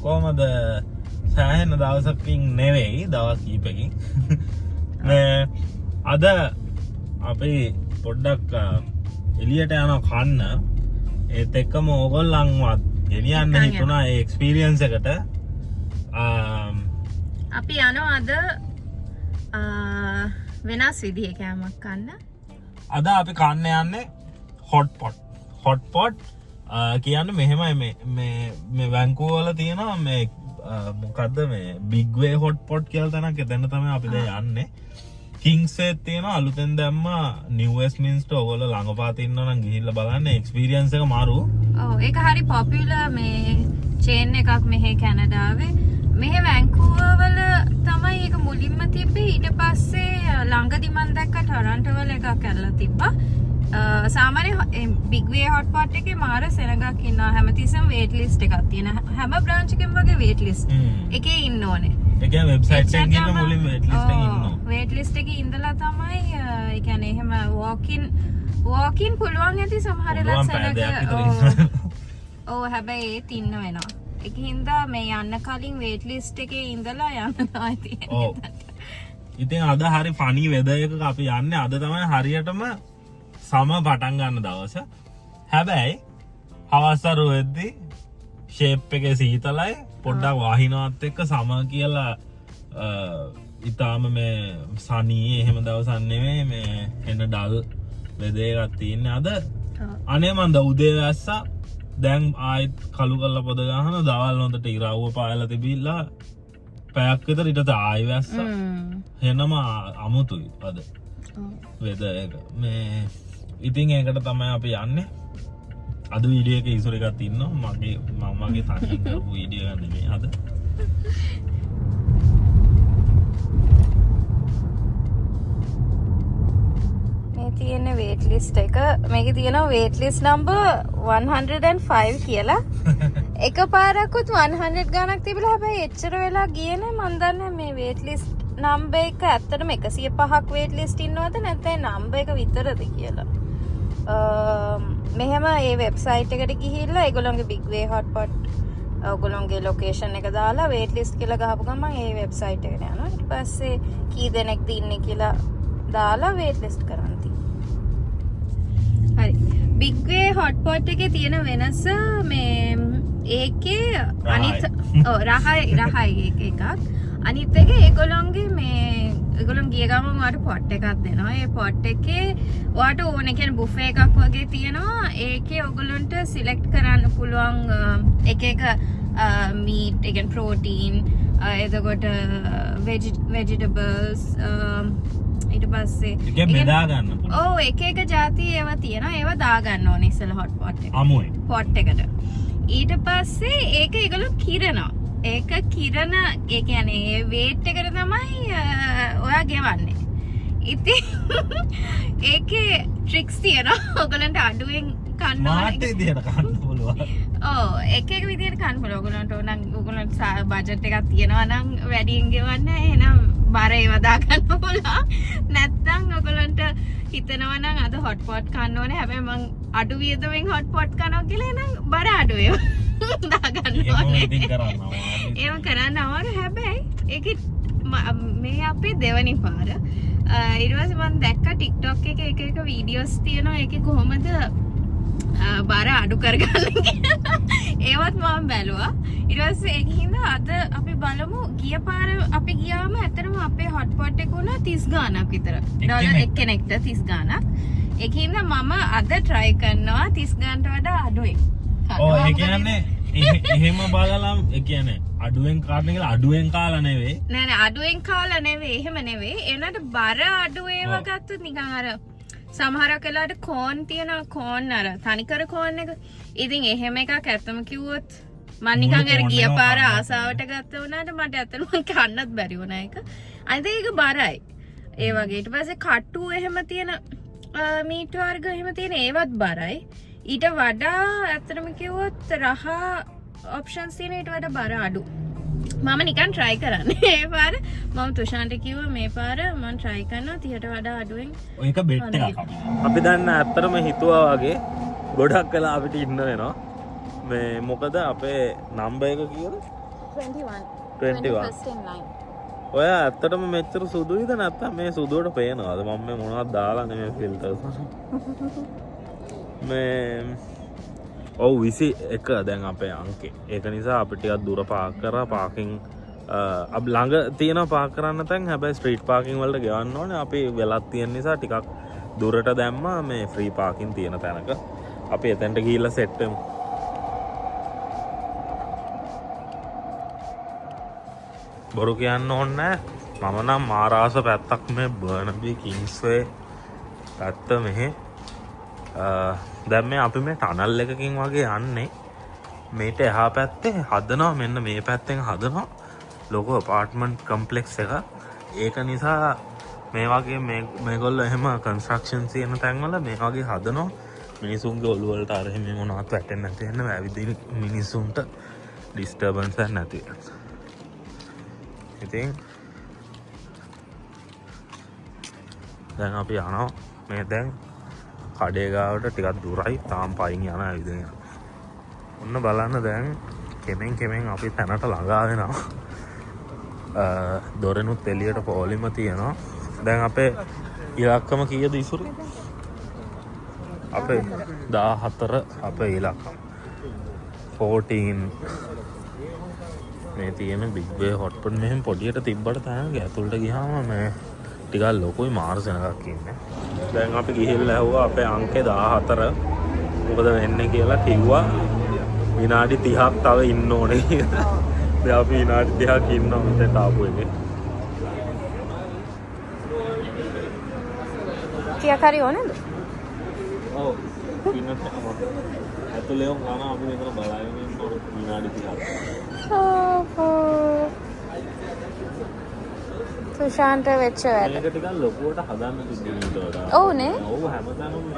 කොහමද සෑහෙන දවසකින් නෙවෙයි දවස් කීපකින් මේ අද අපි පොඩ්ඩක් එළියට යනවා කන්න ඒත් එක්කම ඕගොල්ලන්වත් ගෙනියන්න හිතුණා ඒ එක්ස්පීරියන්ස් එකට අපි යනවා අද වෙනස් විදිහේ කෑමක් කන්න. අද අපි කන්න යන්නේ හොට් පොට් කියන්නේ මෙහෙමයි මේ වැන්කූවර් වල තියෙනවා මේ මොකද්ද මේ බිග් වේ හොට් පොට් කියලා තැනක් එතන තමයි අපි දැන් යන්නේ. කිංස් වේ තියෙනවා අලුතෙන් දැම්මා නිව් වෙස්ට්මින්ස්ටර් ඔයගොල්ලෝ ළඟපාත ඉන්නවා නම් ගිහිල්ලා බලන්න එක්ස්පීරියන්ස් එක මාරු. ඔව් ඒක හරි පොපියුලර් මේ චේන් එකක් මෙහි කැනඩාවේ. මෙහි වැන්කූවර් වල තමයි ඒක මුලින්ම තිබ්බේ. ඊට පස්සේ ළඟදි මම දැක්ක ටොරන්ටෝ වල එකක් කරලා තිබ්බා. සාමාන්‍ය බිග් වේ හොට් පොට් එකේ මාර සෙනගක් ඉන්නවා. හැමතිස්සෙම වේට් ලිස්ට් එකක් තියෙන. හැම බ්‍රාන්ච් එකෙම වගේ වේට් ලිස්ට් එකේ ඉන්න ඕනේ. ඒ කියන්නේ වෙබ්සයිට් එකෙන් ගිහින් මුලින්ම වේට් ලිස්ට් එකේ ඉන්නවා. වේට් ලිස්ට් එකේ ඉඳලා තමයි ඒ කියන්නේ එහෙම වෝක් ඉන් පුළුවන් ඇති සමහර වෙලාවට සෙනග. ඔව් හැබැයි ඒත් ඉන්න වෙනවා. ඒකින්ද මේ යන්න කලින් වේට් ලිස්ට් එකේ ඉඳලා යන්න තමයි තියෙන්නේ. ඔව්. ඉතින් අද හරි ෆනි වෙදර් එකක අපි යන්නේ. අද තමයි හරියටම සම පටන් ගන්න දවස. හැබැයි හවස්වරු වෙද්දී ෂේප් එකේ සීතලයි පොඩ්ඩක් වහිනවත් එක්ක සම කියලා ඊටාම මේ සනී එහෙම දවසක් නෙමෙයි මේ එන ඩල් වෙදර් එකක් තියෙන්නේ අද. අනේ මන්ද උදේ වැස්සා දැන් ආයෙත් කළු කරලා පොද ගහන දවල් හොඳට ඉරව්ව පායලා තිබිලා පැයක් විතර ඊට ආයෙ වැස්සා. එනම අමුතුයි අද වෙදර් එක. මේ ඉතින් ඒකට තමයි අපි යන්නේ. අද වීඩියෝ එකේ ඉසුර එකක් ඉන්නවා. මගේ තනියෙන් කරපු වීඩියෝ එක නෙමෙයි අද. මේ තියෙන වේට් ලිස්ට් එක. මේකේ තියෙනවා වේට් ලිස්ට් නම්බර් 105 කියලා. එකපාරකුත් 100 ගණක් තිබිලා හැබැයි එච්චර වෙලා ගියේ නෑ. මන් දන්නේ මේ වේට් ලිස්ට් නම්බර් එක ඇත්තටම 105ක් වේට් ලිස්ට් ඉන්නවද නැත්නම් නම්බර් එක විතරද කියලා. මෙහෙම ඒ වෙබ්සයිට් එකට ගිහිල්ලා ඒගොල්ලෝගේ බිග් වේ හොට් පොට් ඔයගොල්ලෝගේ ලොකේෂන් එක දාලා වේට් ලිස්ට් කියලා ගහපු ගමන් ඒ වෙබ්සයිට් එකට යනවා. ඊට පස්සේ කී දෙනෙක්ද ඉන්නේ කියලා දාලා වේට් ලිස්ට් කරන්න තියෙනවා. හරි. බිග් වේ හොට් පොට් එකේ තියෙන වෙනස මේ ඒකේ අනිත් රහයි එකක්. අනිත් එක ඒගොල්ලෝගේ මේ ඒගොල්ලෝ ගිය ගමන් ඔයාලට පොට් එකක් දෙනවා. ඒ පොට් එකේ ඔයාලට ඕන කියන බුෆේ එකක් වගේ තියෙනවා. ඒකේ ඔයගොල්ලන්ට සිලෙක්ට් කරන්න පුළුවන් එක මීට්, ඒ කියන්නේ ප්‍රෝටීන්, එතකොට වෙජිටබල්ස් ඊට පස්සේ ඒක බෙදා ගන්න පුළුවන්. ඔව් එක જાති ඒවා තියෙනවා. ඒවා දා ගන්න ඕනේ ඉස්සෙල්ලා හොට් පොට් එකට. අමුයි. පොට් එකට. ඊට පස්සේ ඒක ඒගොල්ලෝ කිරනවා. ඒක කිරන ඒ කියන්නේ වේට් එකට තමයි ඔයා ගෙවන්නේ. ඉතින් ඒකේ ට්‍රික්ස් තියෙනවා. ඔයගලන්ට අඩුවෙන් කන්න මාත් විදියට කන්න පුළුවන්. ඔව් එක විදියට කන්න පුළුවන්. ඔයගලන්ට ඔයගලන්ට බජට් එකක් තියෙනවා නම් වැඩියෙන් ගෙවන්න එහෙනම් බර ඒවා දා ගන්න පුළුවන්. නැත්නම් ඔයගලන්ට හිතනවා නම් අද හොට් පොට් කන්න ඕනේ. හැබැයි මං අඩු වියදමෙන් හොට් පොට් කනවා කියලා එහෙනම් බර අඩු ඒවා දාගන්න ඕනේ. ඒව කරන්න අමාරු. හැබැයි ඒක මේ අපේ දෙවනි පාර. ඊට පස්සේ මම දැක්කා TikTok එකේ එක වීඩියෝස් තියෙනවා. ඒකේ කොහොමද බර අඩු කරගන්නේ කියලා. ඒවත් මම බැලුවා. ඊට පස්සේ ඒකින්ද අද අපි බලමු ගිය පාර අපි ගියාම ඇත්තටම අපේ හොට් පොට් එක උනා 30 ගාණක් විතර. ඩොලර් එක්කෙනෙක්ට 30 ගාණක්. ඒකින්ද මම අද try කරනවා 30 ගාණට වඩා අඩුවෙන්. ඔව් ඒ කියන්නේ එහෙම බලලා ඒ කියන්නේ අඩුවෙන් කාරණ කියලා අඩුවෙන් කාලා නෙවෙයි. නෑ අඩුවෙන් කාලා නෙවෙයි. එහෙම නෙවෙයි. එනට බර අඩු ඒවා ගත්තොත් නිකන් අර සමහරක් වෙලාවට කෝන් තියෙනවා. කෝන් අර තනිකර කෝන් එක. ඉතින් එහෙම එකක් ඇත්තම කිව්වොත් මම නිකන් අර ගිය පාර ආසාවට ගත්ත වුණාට මට ඇත්තටම කන්නත් බැරි වුණා ඒක. අනිත් ඒක බරයි. ඒ වගේ ඊට පස්සේ කට්ටු එහෙම තියෙන මීට් වර්ග එහෙම තියෙන ඒවත් බරයි. ඊට වඩා ඇත්තටම කිව්වොත් රහ ඔප්ෂන්ස් තියෙන ඊට වඩා බර අඩු. මම නිකන් try කරන්නේ. ඒ පාර මම තුෂාන්ට කිව්වා මේ පාර මම try කරනවා 30ට වඩා අඩුවෙන්. ඔයක බෙට් එකක් අපි දැන් ඇත්තටම හිතුවා වගේ ගොඩක් කළා අපිට ඉන්න වෙනවා. මේ මොකද අපේ නම්බර් එක කීයද? 21 21st in line. ඔය ඇත්තටම මෙච්චර සුදුයිද නැත්නම් මේ සුදුවට පේනවද මම මේ මොනවද දාලා නෙමෙයි ෆිල්ටර්ස් මේ ඔව් 21 දැන් අපේ අංකේ ඒක නිසා අපි ටිකක් දුර පාක් කරා පාකින් අප ළඟ තියෙන පාක් කරන්න තැන් හැබැයි ස්ට්‍රීට් පාකින් වලට ගෙවන්න ඕනේ අපි වෙලක් තියෙන නිසා ටිකක් දුරට දැම්මා මේ ෆ්‍රී පාකින් තියෙන තැනක අපි එතෙන්ට ගිහිල්ලා සෙට් වෙමු බොරු කියන්න ඕනේ මම නම් මාරාස පැත්තක් මේ බර්නබී කිංස්වේ පැත්ත මෙහෙ දැන් මේ අපි මේ ටනල් එකකින් වගේ යන්නේ මේට එහා පැත්තේ හදනවා මෙන්න මේ පැත්තෙන් හදනවා ලොකු අපාර්ට්මන්ට් කම්ප්ලෙක්ස් එක ඒක නිසා මේ වගේ මේගොල්ලෝ එහෙම කන්ස්ට්‍රක්ෂන් තියෙන තැන්වල මේ වගේ හදනවා මිනිසුන්ගේ ඔළුව වලට අර එහෙම මොනවත් වැටෙන්නේ නැති වෙන වැවිදින මිනිසුන්ට ඩිස්ටර්බන්ස් එකක් නැති වෙන ඉතින් දැන් අපි යනවා මේ දැන් කඩේ ගාවට ටිකක් දුරයි තාම පයින් යන ඇවිදින ඔන්න බලන්න දැන් කෙමෙන් අපි තැනට ළඟා වෙනවා දොරෙනුත් එළියට පොලිම තියෙනවා දැන් අපේ ඉලක්කම කීයද ඉසුරු අපේ 14 අපේ ඉලක්කම 14 මේ තියෙන බිග් වේ හොට්පොට් මෙහෙම පොඩියට තිබ්බට තමයි ඇතුළට ගියාම මේ ටිකක් ලොකුයි මාර්ජන් එකක් ඉන්නේ. දැන් අපි ගිහිල්ලා ඇහුවා අපේ අංකේ 14 මොකද වෙන්නේ කියලා කිව්වා විනාඩි 30ක් තව ඉන්න ඕනේ කියලා. දැන් අපි විනාඩි 30ක් ඉන්නවා මෙතෙන්ට ආපු එකේ. කියක් හරි ඕනේද? ඔව්. ඉන්නත් ඇතුළේ යන අපි මෙතන බලාගෙන ඉන්න විනාඩි 30ක්. සුෂාන්ට වෙච්ච වැඩ. මේක ටිකක් ලොකුවට හදන්න තිබුණා. ඔව් නේ. ඔව්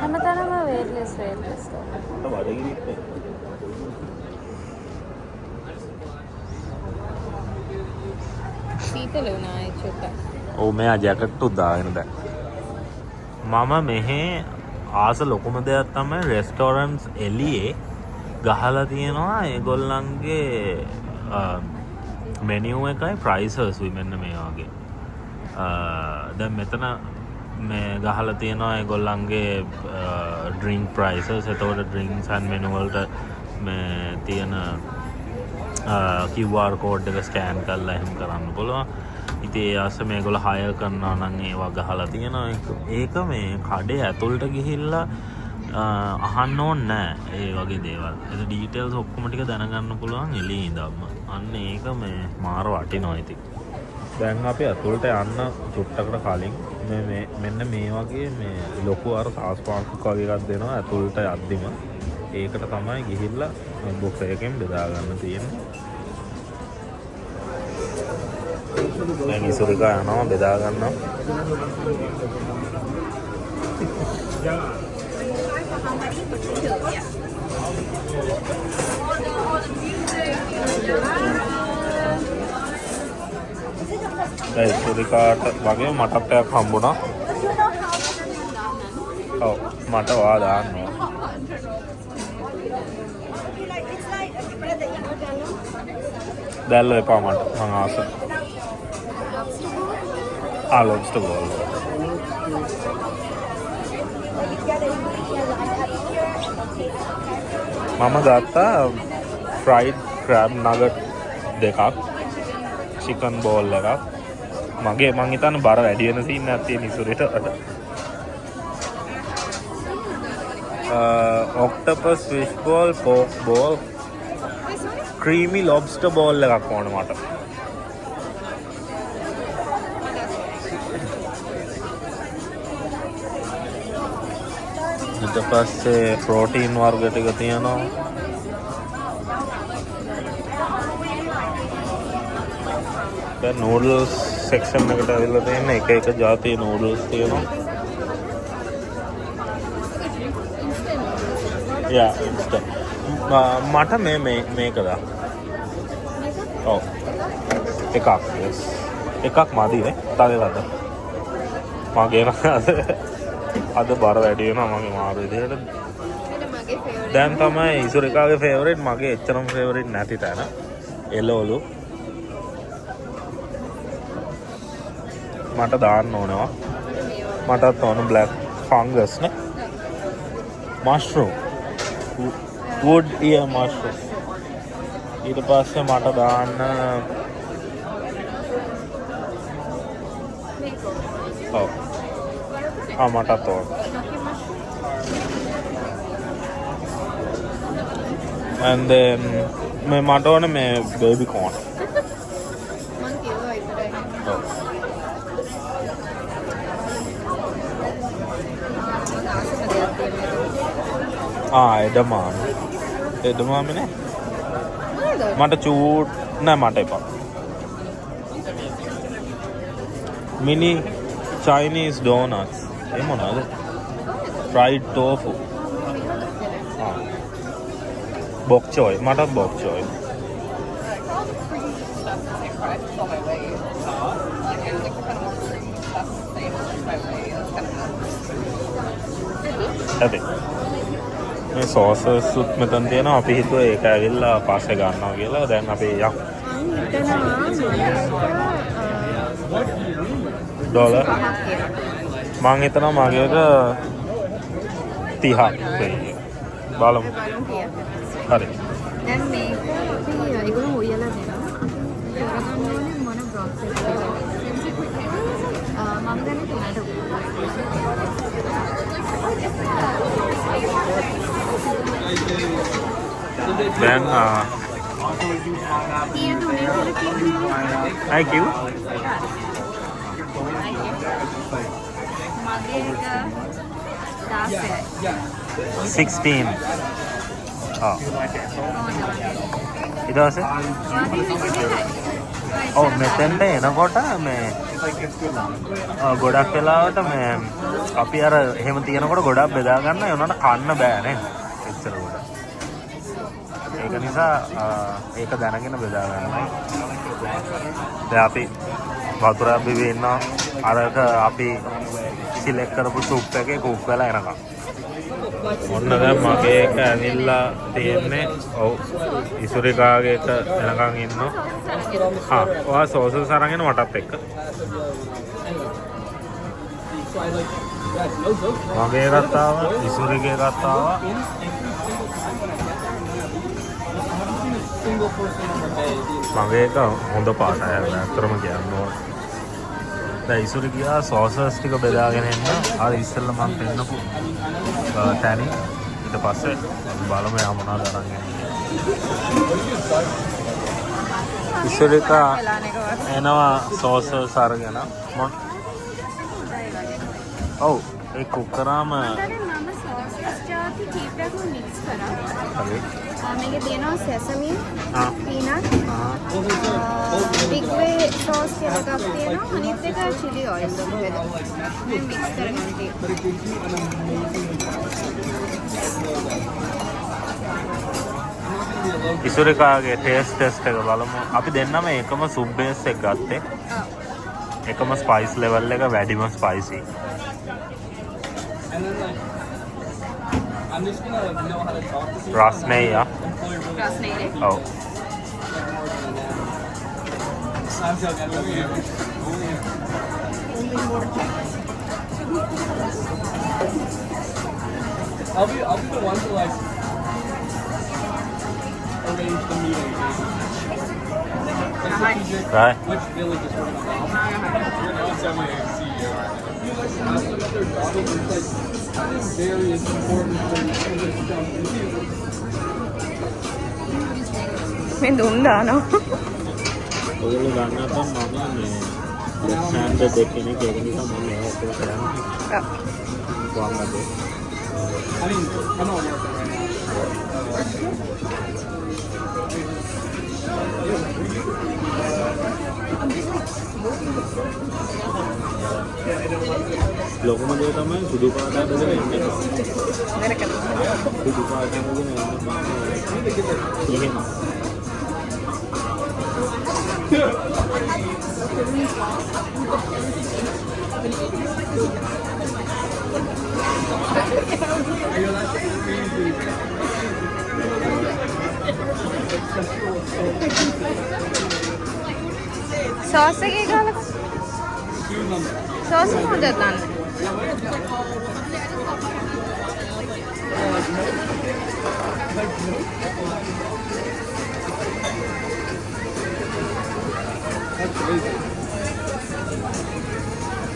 හැමතැනම වේට්ලස්. බඩගිනිත් සීතල වුණා ඒ චුට්ටක්. ඔව් මෙයා ජැකට් උත් දාගෙන දැන්. මම මෙහි ආස ලොකුම දෙයක් තමයි රෙස්ටෝරන්ට්ස් එළියේ ගහලා තියෙනවා ඒගොල්ලන්ගේ මෙනියු එකයි ප්‍රයිසස් මෙන්න මේ වගේ. දැන් මෙතන මේ ගහලා තියෙනවා ඒගොල්ලන්ගේ ඩ්‍රින්ක් ප්‍රයිසස් එතකොට ඩ්‍රින්ක්ස් ඇන්ඩ් මෙනු වලට මේ තියෙන QR කෝඩ් එක ස්කෑන් කරලා එහෙම කරන්න පුළුවන්. ඉතින් ඒ අස්සේ මේගොල්ලෝ හයර් කරනවා නම් ඒවා ගහලා තියෙනවා. ඒක මේ කඩේ ඇතුළට ගිහිල්ලා අහන්න ඕනේ නැහැ ඒ වගේ දේවල්. ඒක ඩීටේල්ස් ඔක්කොම ටික දැනගන්න පුළුවන් එළියේ ඉඳන්ම. අන්න ඒක මේ මාර වටිනවා ඉතින්. දැන් අපි ඇතුළට යන්න චුට්ටකට කලින් මෙන්න මේ වගේ මේ ලොකු අර සාස් පාර්ක් වගේ එකක් දෙනවා ඇතුළට යද්දිම. ඒකට තමයි ගිහිල්ලා බොක්ස් එකකින් බෙදා ගන්න තියෙන්නේ. දැන් ඉසුරිකා යනවා බෙදා ගන්නවා. දැන් ඉසුරිකාට වගේ මටත් එකක් හම්බුණා. ඔව් මට වා දාන්න ඕන. දැල්ල එපා මට මං ආසයි. ලොබ්ස්ටර් බෝල්. මම ගත්තා ෆ්‍රයිඩ් ක්‍රැබ් නගට් දෙකක් චිකන් බෝල් එකක්. මගේ මං හිතන්නේ බර වැඩි වෙන සීන් එකක් තියෙන ඉසුරේට. Octopus fish ball pork ball creamy lobster ball එකක් ඕන මට. ඊට පස්සේ ප්‍රෝටීන් වර්ග ටික තියෙනවා. දැන් නූඩල්ස් සෙක්ෂන් එකට ඇවිල්ලා තියෙන එක જાතිය නූඩල්ස් තියෙනවා. යා මට මේක දා. ඔව් එකක් එකක් මදි නේ. තවද මගේ අද බර වැඩි වෙනවා මගේ මාරු විදිහට. දැන් තමයි ඉසුරිකාගේ ෆේවරිට් මගේ එච්චරම ෆේවරිට් නැති තැන එළවලු. මට දාන්න ඕනවා. මටත් ඕන බ්ලැක් ෆංගස් නේ. මෂ්රූම්. wood ear mushroom. ඊට පස්සේ මට දාන්න ඔව්. මටත් ඕන. and then මට ඕන මේ baby corn. මං කිව්වා ඉතරයි. ඔව්. එඩමාන. එඩමාමනේ. මට චූට් නෑ මට එපා. මිනි චයිනීස් ඩෝනට්ස්. ඒ මොනවද? fried tofu. bok choy. මටත් bok choy. ඇති. මේ සෝසස්ුත් මෙතන තියෙනවා. අපි හිතුවා ඒක ඇවිල්ලා පස්සේ ගන්නවා කියලා. දැන් අපි යමු. ඩොලර් මං හිතනවා මගේක 30ක් වෙයි. බලමු. හරි. දැන් මේක අපි ඒගොල්ලෝ උයලා දෙනවා. තෝරගන්න ඕනේ මොන බ්‍රොත් එකද. මම දැන් තුනට දැන් tiya තුනේ කියලා කියන්නේ. අය කිව් මගේ එක 16 ඊට පස්සේ ඔව් මෙතෙන්ට එනකොට මේ ගොඩක් වෙලාවට මේ අපි අර එහෙම තියෙනකොට ගොඩක් බෙදා ගන්න ඒනොට කන්න බෑ නේ එච්චර ගොඩ. ඒක නිසා ඒක දැනගෙන බෙදා ගන්නයි. දැන් අපි වතුරක් බිවි ඉන්නවා. අරක අපි සිලෙක්ට් කරපු සුප් එකේ කුක් වෙලා එනකම්. ඔන්න දැන් මගේ එක ඇවිල්ලා තියෙන්නේ. ඔව් ඉසුරිකාගේ එක එනකම් ඉන්නවා. ඔයා සෝසස් අරගෙන මටත් එක්ක. මගේ එකත් ආවා. ඉසුරිගේ එකත් ආවා. මගේ එක හොඳ පාටයි. ඇත්තටම කියන්න ඕන. දැන් ඉසුරි ගියා සෝසස් ටික බෙදාගෙන එන්න. අර ඉස්සෙල්ලා මම පෙන්නපු තැනි. ඊට පස්සේ බලමු යා මොනවද අරන් එන්නේ. ඉසුරිකා එනවා සෝසස් අරගෙන. ඔව් ඒ කුක් කරාම මම සෝසස් ජාති කීපයක් මික්ස් කරා. හරි. මේකේ තියෙනවා සෙසමි, පීනට්, big way sauce කියලා එකක් තියෙනවා. අනිත් එක chili oil එක මේ මික්ස් කරගෙන තියෙනවා. ඉසුරිකාගේ ටෙස්ට් එක බලමු. අපි දෙන්නම එකම සුප් බේස් එක ගත්තේ. එකම ස්පයිස් ලෙවල් එක වැඩිම spicy. I'm just gonna know how to talk to people. රස්නේ යා. රස්නේ. ඔව්. I'm joking. I'll be the one to like arrange the meeting. Right. Which village is working on that? It's definitely CEO. You like ask them about their job, it's like that is very important for this stuff. මේ දුම් දානවා. ඔයගොල්ලෝ ගන්නත් මම මේ stand දෙකනේ ඒක නිසා මම මේක ඔක්කොම කරන්නේ. ඔව්. වංගදේ. I mean, I'm not working right now. ලොකුම දේ තමයි සුදු පාට අරගෙන ඉන්නේ. සුදු පාට අරගෙන ඉන්නේ. එහෙම. සෝස් එකේ ගාලා සෝස් මොකද ගන්න? That's crazy.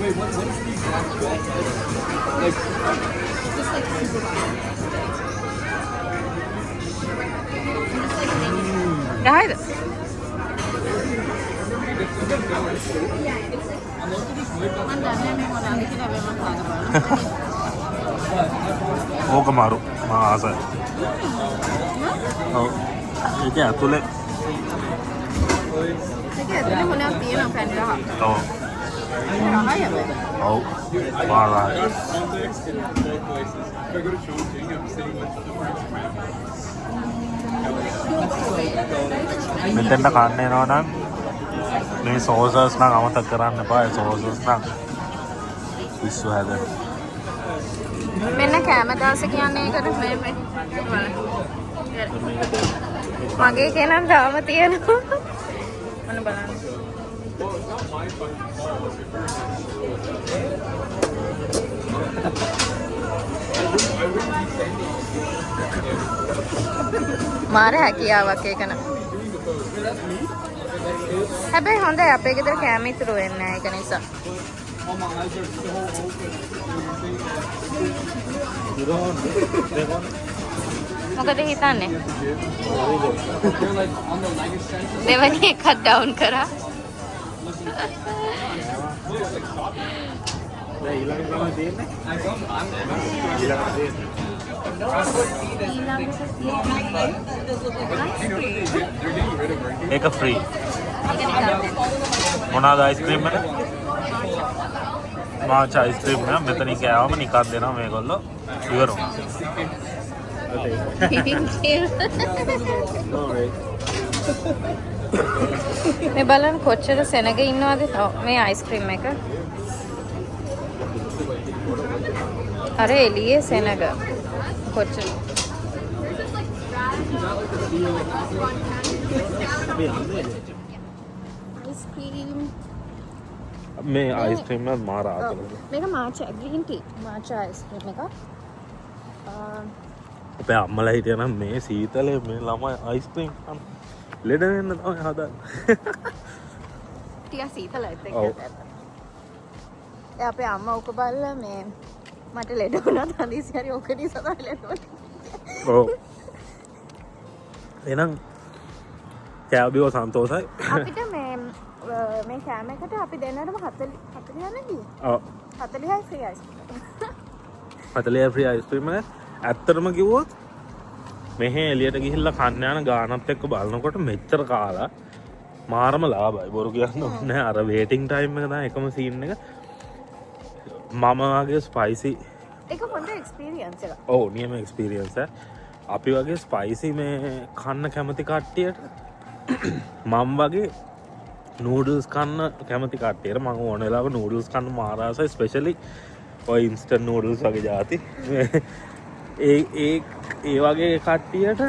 Wait, what's the exact like? Just like super hot. Guys. ඕක මාරු මා ආසයි. ඔව්. ඒක ඇතුලේ ඒක ඇතුලේ මොනවද තියෙනව පැණි රහ. ඔව්. රහයද? ඔව්. මාරා. Context in both places. If I go to Chongqing, I'm sitting with the French man. මෙතෙන්ට කන්න එනවා නම් මේ සෝසස් නම් අමතක කරන්න එපා. ඒ සෝසස් නම් පිස්සු හැදෙන. මෙන්න කැම දාස කියන්නේ ඒකට මේ මගේ කෙනම් තාම තියෙනවා. මොන බලන්න. මාර හැකියාවක් ඒකන. හැබැයි හොඳයි අපේ ගෙදර කැම ඉතුරු වෙන්නේ නැහැ ඒක නිසා. All my eyes are so open. මොකද හිතන්නේ? They're like on the luggage center. දෙවැනි එකක් ඩවුන් කරා. ඒක ෆ්‍රී. මොනවාද අයිස්ක්‍රීම් එක? මාචා අයිස්ක්‍රීම් එක මෙතනින් කෑවම නිකන් දෙනවා මේගොල්ලෝ ඉවර වුණා. මේ බලන්න කොච්චර සෙනග ඉන්නවද මේ අයිස්ක්‍රීම් එක. අර එළියේ සෙනග කොච්චර. අයිස්ක්‍රීම් මේ අයිස්ක්‍රීම් එක මාර ආතලද. මේක මාචා ග්‍රීන් ටී මාචා අයිස්ක්‍රීම් එක. අපේ අම්මලා හිටියනම් මේ සීතලේ මේ ළමයි අයිස්ක්‍රීම් කන ලෙඩ වෙන්න තමයි හදන්නේ. ටික සීතලයිත් එක්ක. ඔව්. ඒ අපේ අම්මා උක බලලා මේ මට ලෙඩ වුණා තනිස් හරි ඔක නිසා තමයි ලෙඩ වුණේ. ඔව්. එහෙනම් කෑබිව සන්තෝසයි. අපිට මේ කෑම එකට අපි දෙන්නටම 40 යන්නේ. ඔව්. 40යි ෆ්‍රී අයිස්ක්‍රීම්. 40 ෆ්‍රී අයිස්ක්‍රීම් එක ඇත්තටම කිව්වොත් මෙහෙ එළියට ගිහිල්ලා කන්න යන ගානත් එක්ක බලනකොට මෙච්චර කාලා මාරම ලාභයි. බොරු කියන්න ඕනේ නැහැ. අර වේටිං ටයිම් එක තමයි එකම සීන් එක. මම වගේ ස්පයිසි ඒක හොඳ එක්ස්පීරියන්ස් එකක්. ඔව් නියම එක්ස්පීරියන්ස් එක. අපි වගේ ස්පයිසි මේ කන්න කැමති කට්ටියට මම වගේ නූඩල්ස් කන්න කැමති කට්ටියට මම ඕන වෙලාවක නූඩල්ස් කන්න මාර ආසයි. ස්පෙෂලි ඔය ඉන්ස්ටන්ට් නූඩල්ස් වගේ જાති. ඒ වගේ කට්ටියට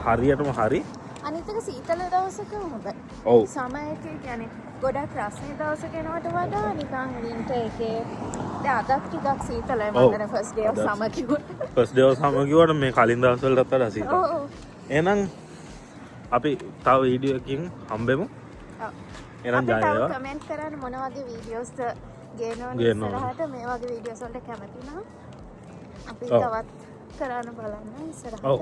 හරියටම හරි. අනිත් එක සීතල දවසක හොඳයි. ඔව්. සමයක කියන්නේ ගොඩක් රස්නේ දවසක එනවට වඩා නිකන් වින්ටර් එකේ දැන් අදත් ටිකක් සීතලයි මම දැන් ෆස්ට් ඩේ ඔෆ් සමර් කිව්වා. ෆස්ට් ඩේ ඔෆ් සමර් කිව්වට මේ කලින් දවස්වලටත් වඩා සීතලයි. ඔව් ඔව්. එහෙනම් අපි තව වීඩියෝ එකකින් හම්බෙමු. ඔව්. එහෙනම් ජය වේවා. කමෙන්ට් කරන්න මොන වගේ වීඩියෝස්ද ගේනවද ඉස්සරහට මේ වගේ වීඩියෝස් වලට කැමති නම් අපි තවත් කරන්න බලන්න ඉස්සරහට. ඔව්.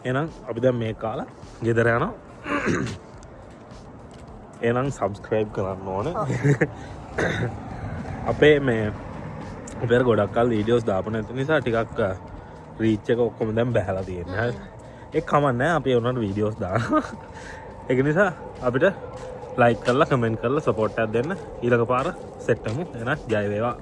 එහෙනම් අපි දැන් මේ කාලා ගෙදර යනවා. එහෙනම් subscribe කරන්න ඕනේ. අපේ මේ අපේ ගොඩක් කල් වීඩියෝස් දාපු නැති නිසා ටිකක් රීච් එක ඔක්කොම දැන් බහැලා තියෙනවා. හරි. ඒක කමක් නැහැ. අපි උනට වීඩියෝස් දානවා. ඒක නිසා අපිට like කරලා comment කරලා support එකක් දෙන්න. ඊළඟ පාර සෙට් වෙමු. එහෙනම් ජය වේවා.